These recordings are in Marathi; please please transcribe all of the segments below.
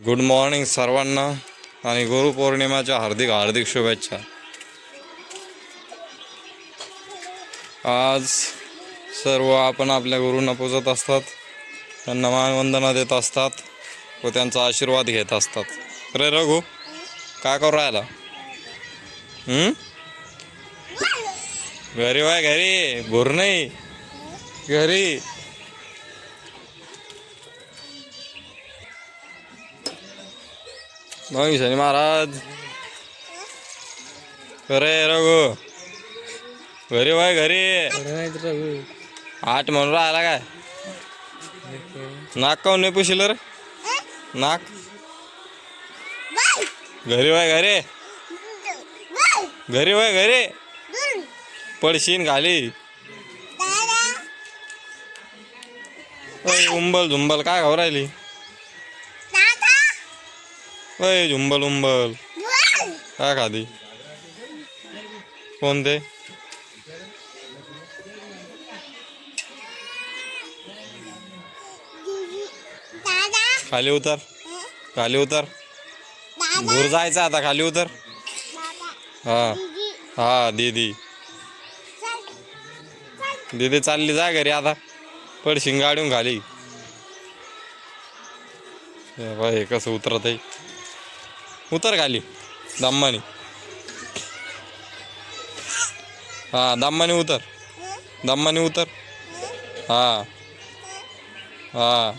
गुड मॉर्निंग सर्वांना आणि गुरुपौर्णिमेच्या हार्दिक हार्दिक शुभेच्छा। आज सर्व आपण आपल्या गुरूंना पूजत असतात, त्यांना मानवंदना देत असतात व त्यांचा आशीर्वाद घेत असतात। रे रघु काय करू राहिला? घरी वाय घरी भूर नाही घरी। मग शनी महाराज अरे रघु घरी वाय घरी आठ म्हणून राहिला काय? नाक काऊन नाही पुशील रे? नाक घरी वाय घरी घरी वाय घरी पडशीन खाली। उंबल झुंबल काय खाऊ राहिली? अय झुंबल उंबल काय खादी? कोणते? खाली उतर खाली उतर, भूर जायचं आता, खाली उतर। हा हा दीदी दीदी चालली जा घरी आता, पडशीन गाडीहून खाली। बाई कसं उतरत आहे, उतर खाली दम्मानी। हा दम्मानी उतर, दम्मानी उतर। हा हा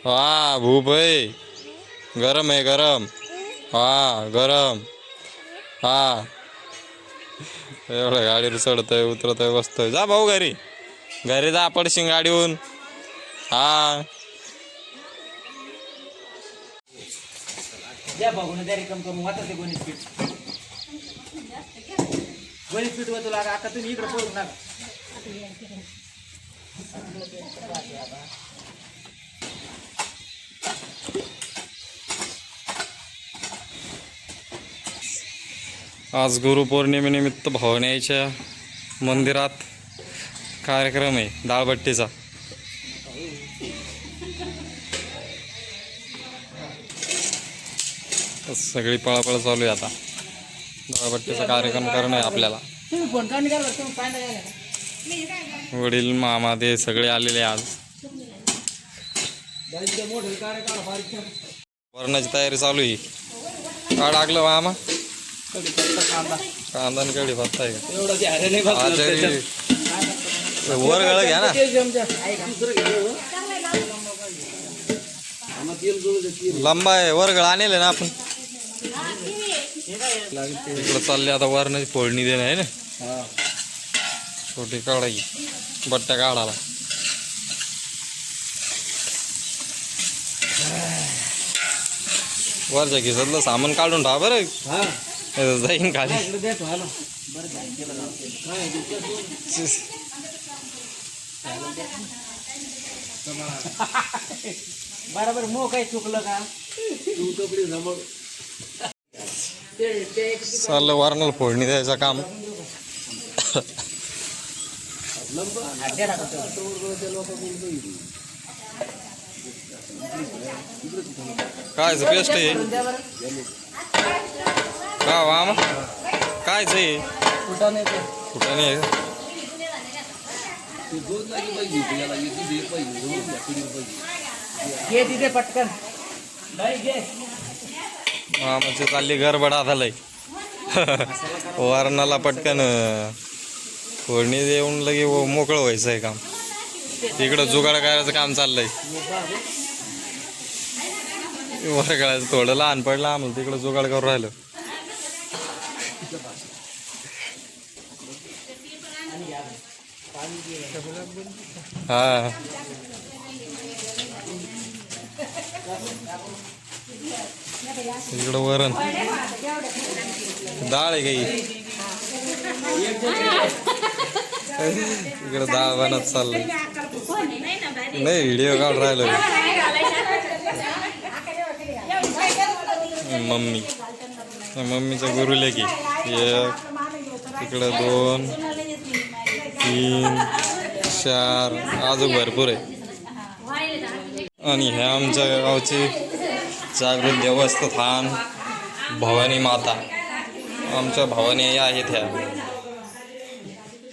हा भूप आहे, गरम आहे गरम। हा गरम हा एवढं गाडीवर चढतंय उतरतंय बसतोय। जा भाऊ घरी घरी जा, पडशीन गाडीहून। हा द्या बघून द्या रिकम करून वाटत ते गणित पीठ होतो लागा। आता तुम्ही इकडे पळू नका। आज गुरुपौर्णिमेनिमित्त भवानीच्या मंदिरात कार्यक्रम आहे डाळबट्टीचा। सगळी पळापळ चालू आहे आता, डाळबट्टीचा कार्यक्रम करणं आहे आपल्याला। वडील मामा ते सगळे आलेले आज। वरणाची तयारी चालू आहे। काय टाकलं मामा? कांदा आणि कढीपत्ता आहे का? वर गळ घ्या ना, लंबा आहे वर गळ आणले ना आपण। इकडं चालले आता वरणाची फोडणी देणं आहे ना। छोटी कढाई बट्ट्या काढायला। वरच्या खिशातलं सामान काढून ठेवा बरं, जाईन खाली। बरोबर मो काही चुकलं का? चाललं वरणाला फोडणी द्यायचं काम। कायच पेस्ट आहे का मामा? कायच आहे? फुटाणे आहे का? घे तिथे पटकन घे। मामाची चालली गडबड आता लय। वरणाला पटकन फोडणी देऊन लगे मोकळं व्हायचं आहे काम। तिकडं जुगाड करायचं काम चाललंय। वर गळायचं थोडं लहान पडलं आम्हाला, तिकडं जुगाड करून राहिलं। हा इकडं वरण डाळ आहे काही, इकडं डाळ बनत चाललंय। नाही व्हिडिओ काढ राहिलो मम्मीचं गुरु लेकी। एक इकडं 2 3 हुशार अजून भरपूर आहे. आणि ह्या आमच्या गावची जागृत देवस्थान भवानी माता. आमच्या भवानी आई आहेत ह्या.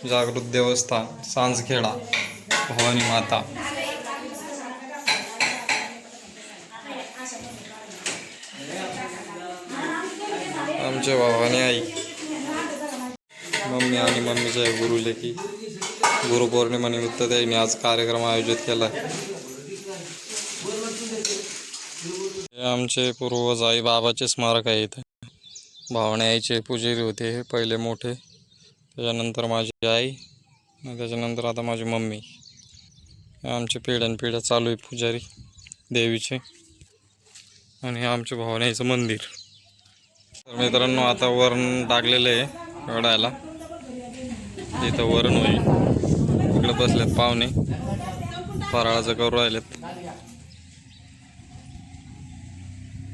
जागृत देवस्थान सांजखेडा भवानी माता. आमच्या भवानी आई मम्मी आणि मम्मीच्या गुरुलेखी. गुरुपौर्णिमेनिमित्त त्यांनी आज कार्यक्रम आयोजित केला. हे आमचे पूर्वज आई बाबाचे स्मारक आहे इथे. भावणे आईचे पुजारी होते हे पहिले मोठे, त्याच्यानंतर माझी आई आणि त्याच्यानंतर आता माझी मम्मी. आमचे पिढ्यानपिढ्या चालू आहे पुजारी देवीचे. आणि हे आमच्या भावणे आईचं मंदिर. तर मित्रांनो आता वरण टाकलेलं आहे एवढ्याला. इथं वरण होईल. इकडे बसलेत पाहुणे फराळाचं करू राहिलेत.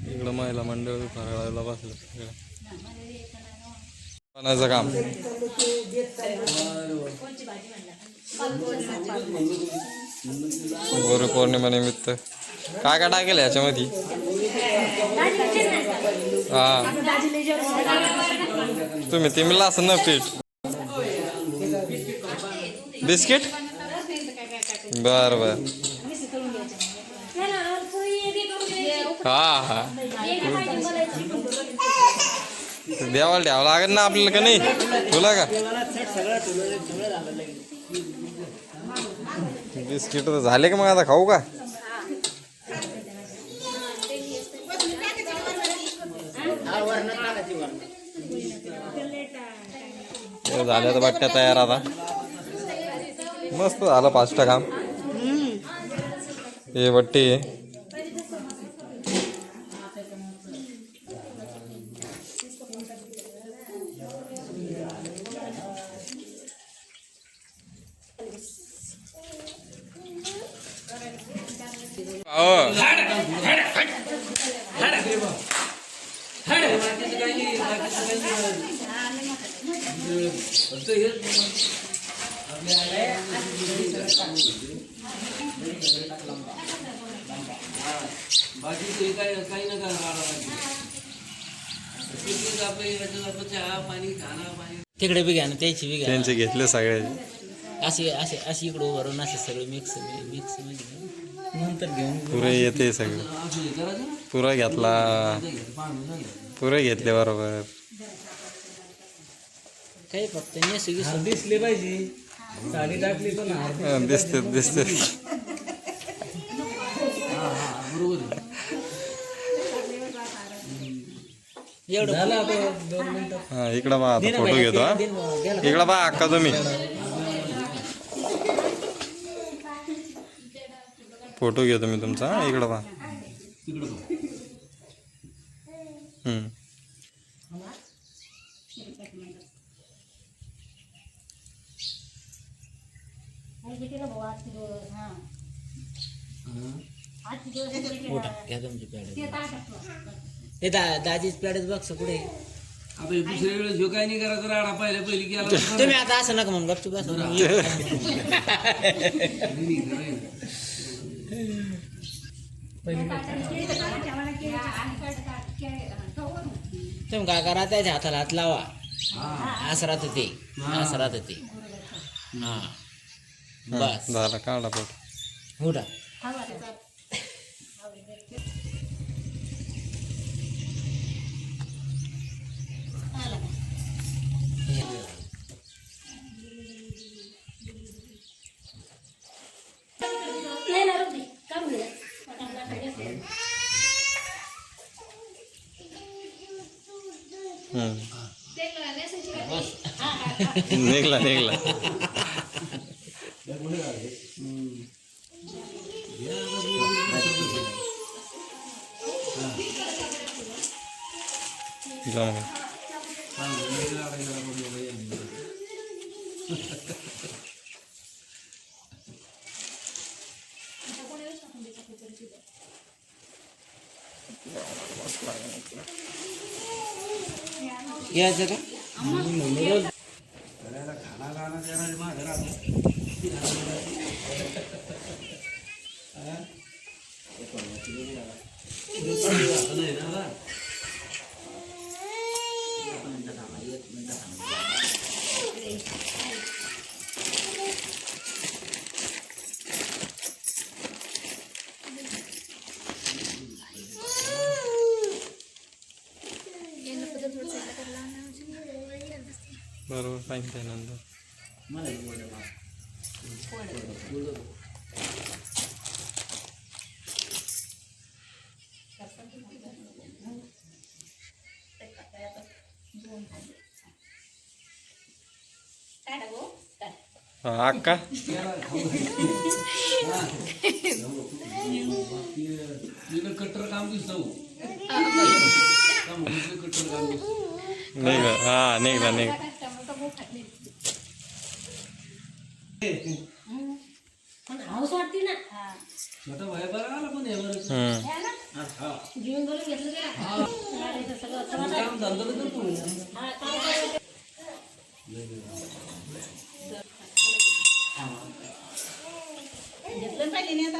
इकडं महिला मंडळ फराळाला बसलेत. बनायचं काम. गुरुपौर्णिमेनिमित्त काय काय टाकेल याच्यामध्ये? हा तुम्ही ते मिळला असं ना पीठ बिस्किट. बर बर. हा हा देवाला द्यावं लागेल ना आपल्याला का नाही? तुला का बिस्किट तर झाले का? मग आता खाऊ का? झाल्या तर बट्ट्या तयार. आता मस्त झालं 5टा काम. हे बट्टी तिकडे बी घ्या ना, त्याची बी घ्या. त्यांचे घेतले सगळे. असे असे असे इकडं भरून असे सगळे मिक्स मिक्स नंतर घेऊन पुरे येते सगळं. पुरा घेतला. पुरे घेतले बरोबर. काही फक्त दिसले पाहिजे. साडी टाकली तर ना दिसते दिसते. बरोबर. एवढं झालं आता 2 मिनिटं. हा इकडं बा आता फोटो घेतो. हा इकडं बा अक्का तुम्ही फोटो घेतो मी तुमचा. इकडं बा. घ्या तुमची पॅड. हे दाजीच पॅडच बघ कुठे. आता दुसऱ्या वेळेस जो काही नाही करायचं राडा पहिली केला. तुम्ही आता असं नका म्हणून गपचूप असं. तुम्ही काय करा, त्याच्या हाताला हात लावा. असं राहत ते. असं राहत ते. हा बस झाला काढा फोटो. उठा. निघला निघला. जमा. यायचं का? खाना खाना बरोबर पाहिजे नंतर. मला गोड भाव. हा अक्का तिला कट्टर काम दिसतं कट्टर काम दिसतं. निघ हा निघला निघ. हाऊस वाटते ना छोटा भाई बरं आला पण हे बरं घेऊन बोलून घेतलं काम धंदा तर करतो. घेतलं पाहिजे नाही आता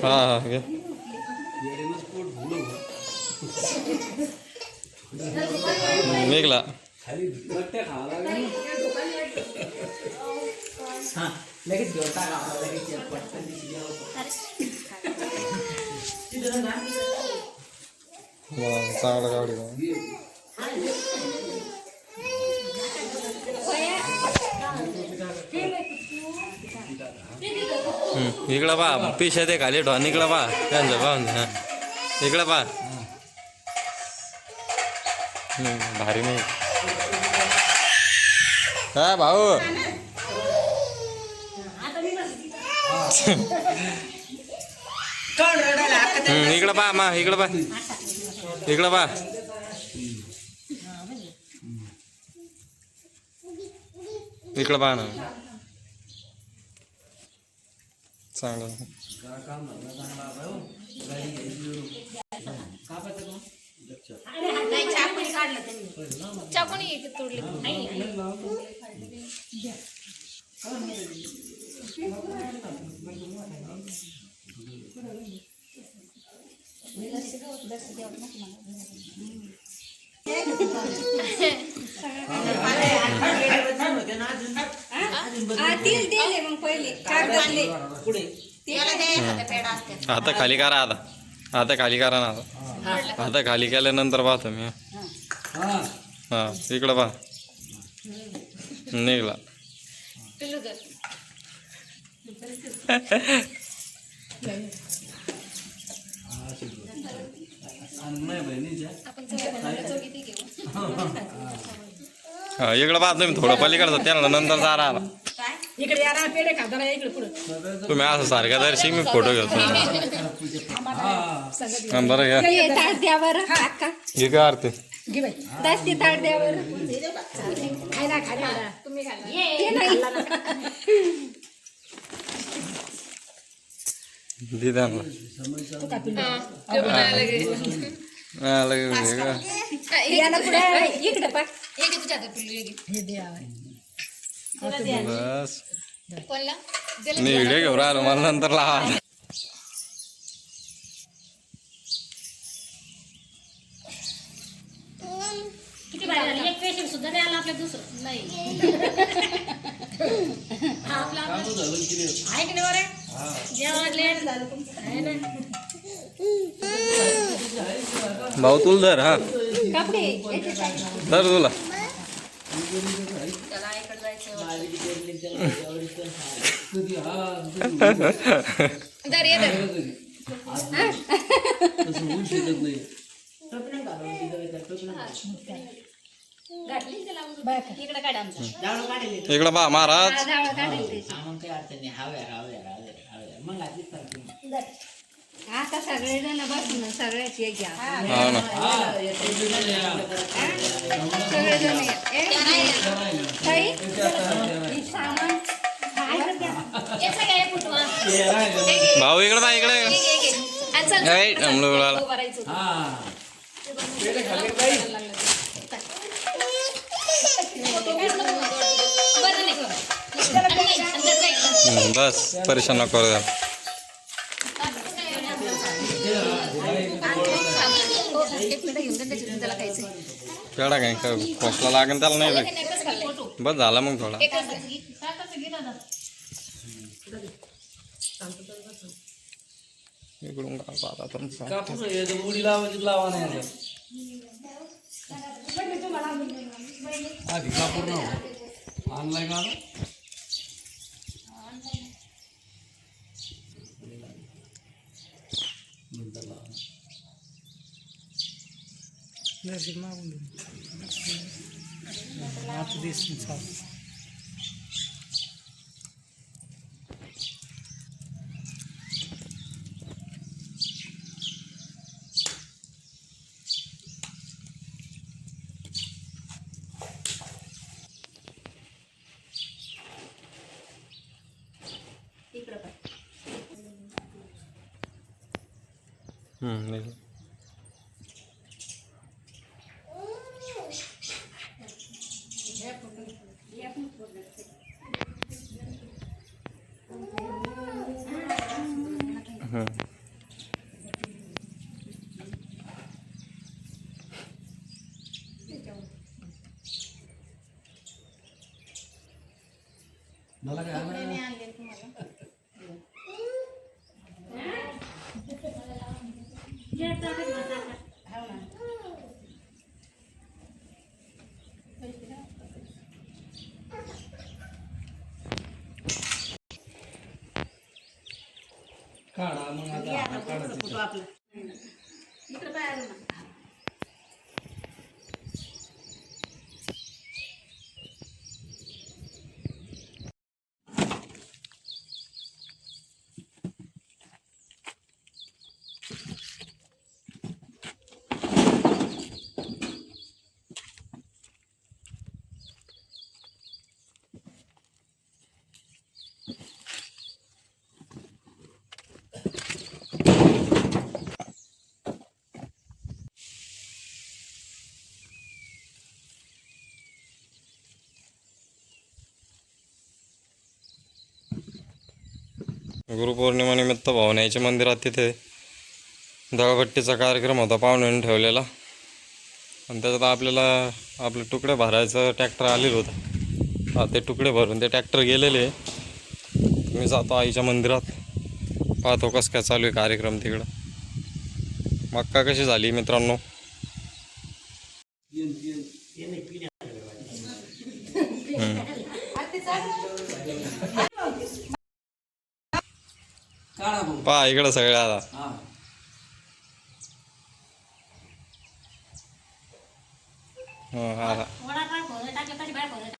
हा हा घे. येड्यानं पोट भरलं. निघला. खाली गट्ट्या खावा लागल्या. हा लगेच घेऊन टाका लगेच पटकन चांगला गाडी इकडं पा पिशा ते खाली ठेवा. इकडं पा त्यांचं पाहून इकडं पा भारी नाही हा भाऊ. इकडं पा मा इकडं पा इकडं पा इकडं पहा ना चांगलं. नाही चाकून काढलं त्यांनी चाकून तोडले मग पहिले आता खाली करा. आता खाली करा ना. आता खाली केल्यानंतर पाहतो मी. हा इकडं पहा निघला. हा इकडं पाहतो तुम्ही थोडं पलीकडचं त्याला नंतर जा राहिला. इकडे या पेढे खाताना इकडे पुढे तुम्ही असं सारख्या दर्शी मी फोटो घेतो. बरं घ्या ताट द्या बरं अक्का हे काय आरती घे बाई दसती ताट द्या बरं खायला खायला तुम्ही खायला दे त्यांना. इकडे पा बस मी व्हिडिओ घेऊन राहिलो मला नंतर लावा. किती भारी एक पेशंट सुद्धा नाही आला आपल्या दुसरं नाही आपला आहे की नाही बरं जेवण लेट झालं तुमचं आहे ना भाऊ तुला धर. हा कपडे धर तुला. त्याला इकडे जायचं कधी हा दर ये दर तसं होऊ शकत नाही. घातली त्याला इकडे काढ आमचं इकडं पहा महाराज. डावळं काढायचं मग काही अडचण नाही. हव्या मग आधीच करतो. आता सगळे जण बसून सगळ्याच एक घ्या हा ना सगळे जण सामान भाऊ इकडं पहा इकडे. बस परेशान नको करू. पेडा काय खोसला लागेल त्याला नाही रे. बस झाला मग थोडा. इकडून का पाहता तुमचा कापूस आहे, तर उडी लावायची लावा नाही आता. आधी कापूर नव्हता ऑनलाईन आला निघालं. मला काय काढा मग आता काढायचं गुरुपौर्णिमेनिमित्त भावण्याच्या मंदिरात तिथे दगडबत्तीचा कार्यक्रम होता पाहुण्यांनी ठेवलेला आणि त्याच्यात आपल्याला आपले तुकडे भरायचं ट्रॅक्टर आलेलं होतं. ते तुकडे भरून ते ट्रॅक्टर गेलेले. मी जातो आईच्या मंदिरात पाहतो कसं काय चालू आहे कार्यक्रम तिकडं. मक्का कशी झाली मित्रांनो. काढा मग पहा इकडं सगळे आता हा आता वडापाव टाकलं तरी बाहेर